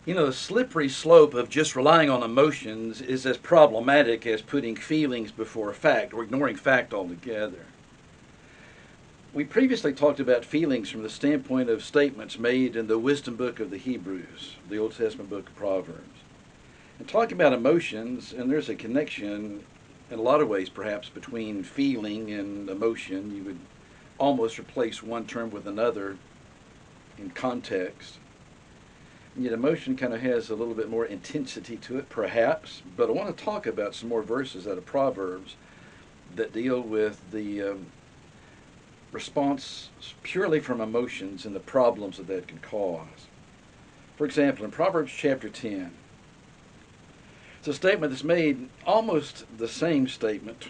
You know, the slippery slope of just relying on emotions is as problematic as putting feelings before fact or ignoring fact altogether. We previously talked about feelings from the standpoint of statements made in the wisdom book of the Hebrews, the Old Testament book of Proverbs. And talking about emotions, and there's a connection in a lot of ways perhaps between feeling and emotion. You would almost replace one term with another in context. And yet emotion kind of has a little bit more intensity to it, perhaps. But I want to talk about some more verses out of Proverbs that deal with the response purely from emotions and the problems that can cause. For example, in Proverbs chapter 10, it's a statement that's made almost the same statement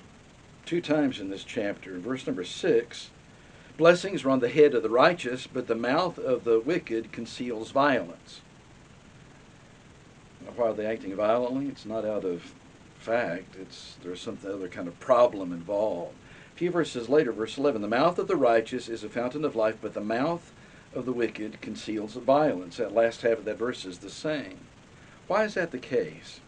two times in this chapter. In verse number 6, blessings are on the head of the righteous, but the mouth of the wicked conceals violence. Now, why are they acting violently? It's not out of fact. There's some other kind of problem involved. A few verses later, verse 11, the mouth of the righteous is a fountain of life, but the mouth of the wicked conceals violence. That last half of that verse is the same. Why is that the case?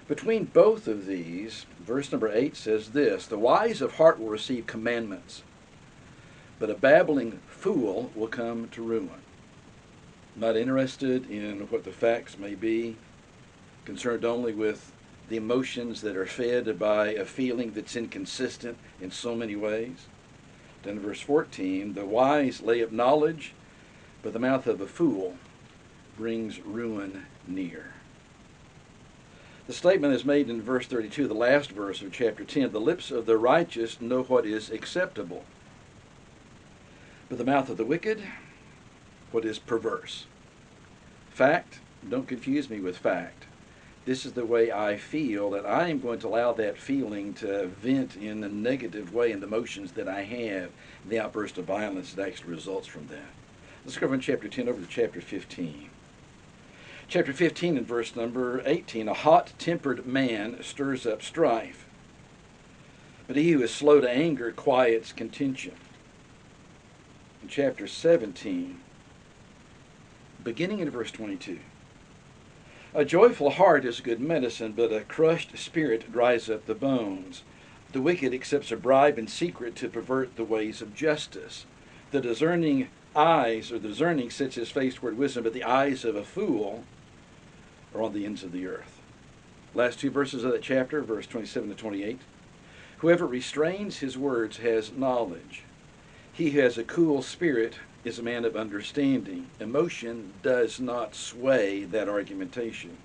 Between both of these, verse number 8 says this, the wise of heart will receive commandments, but a babbling fool will come to ruin. Not interested in what the facts may be, concerned only with the emotions that are fed by a feeling that's inconsistent in so many ways. Then in verse 14, the wise lay up knowledge, but the mouth of a fool brings ruin near. The statement is made in verse 32, the last verse of chapter 10, the lips of the righteous know what is acceptable, but the mouth of the wicked, what is perverse. Fact, don't confuse me with fact. This is the way I feel, that I am going to allow that feeling to vent in a negative way in the emotions that I have, the outburst of violence that actually results from that. Let's go from chapter 10 over to chapter 15. Chapter 15 and verse number 18, a hot-tempered man stirs up strife, but he who is slow to anger quiets contention. In chapter 17, beginning in verse 22, a joyful heart is good medicine, but a crushed spirit dries up the bones. The wicked accepts a bribe in secret to pervert the ways of justice. The discerning sets his face toward wisdom, but the eyes of a fool are on the ends of the earth. Last two verses of that chapter, verse 27 to 28. Whoever restrains his words has knowledge. He who has a cool spirit is a man of understanding. Emotion does not sway that argumentation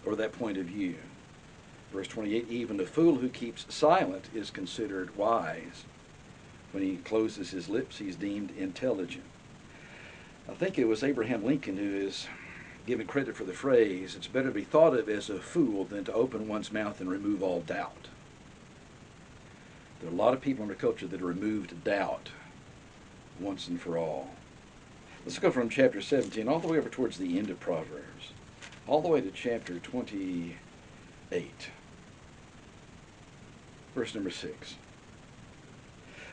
or that point of view. Verse 28, even a fool who keeps silent is considered wise. When he closes his lips, he's deemed intelligent. I think it was Abraham Lincoln who is given credit for the phrase, it's better to be thought of as a fool than to open one's mouth and remove all doubt. There are a lot of people in our culture that have removed doubt once and for all. Let's go from chapter 17 all the way over towards the end of Proverbs, all the way to chapter 28, verse number 6.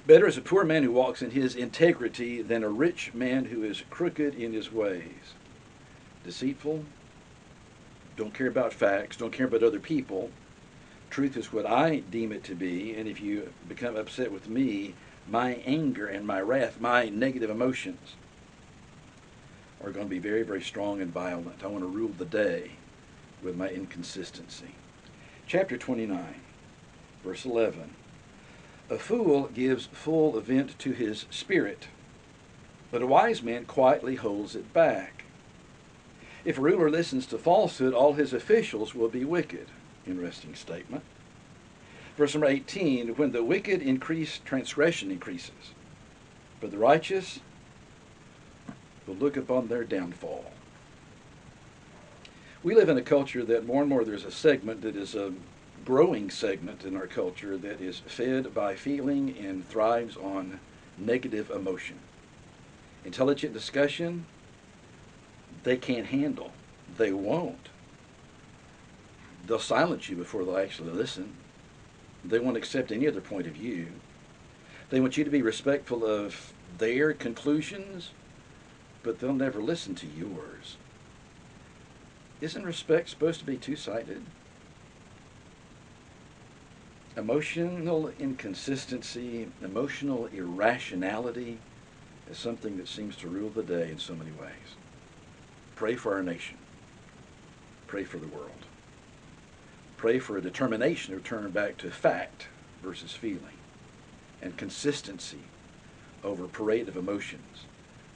Better is a poor man who walks in his integrity than a rich man who is crooked in his ways. Deceitful, don't care about facts, don't care about other people. Truth is what I deem it to be, and if you become upset with me, my anger and my wrath, my negative emotions are going to be very, very strong and violent. I want to rule the day with my inconsistency. Chapter 29, verse 11. A fool gives full vent to his spirit, but a wise man quietly holds it back. If a ruler listens to falsehood, all his officials will be wicked. Interesting statement. Verse number 18, when the wicked increase, transgression increases, but the righteous will look upon their downfall. We live in a culture that more and more there's a segment that is a growing segment in our culture that is fed by feeling and thrives on negative emotion. Intelligent discussion, they can't handle. They won't. They'll silence you before they'll actually listen. They won't accept any other point of view. They want you to be respectful of their conclusions, but they'll never listen to yours. Isn't respect supposed to be two-sided? Emotional inconsistency, emotional irrationality is something that seems to rule the day in so many ways. Pray for our nation. Pray for the world. Pray for a determination to turn back to fact versus feeling, and consistency over a parade of emotions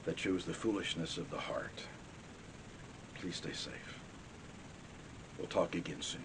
that shows the foolishness of the heart. Please stay safe. We'll talk again soon.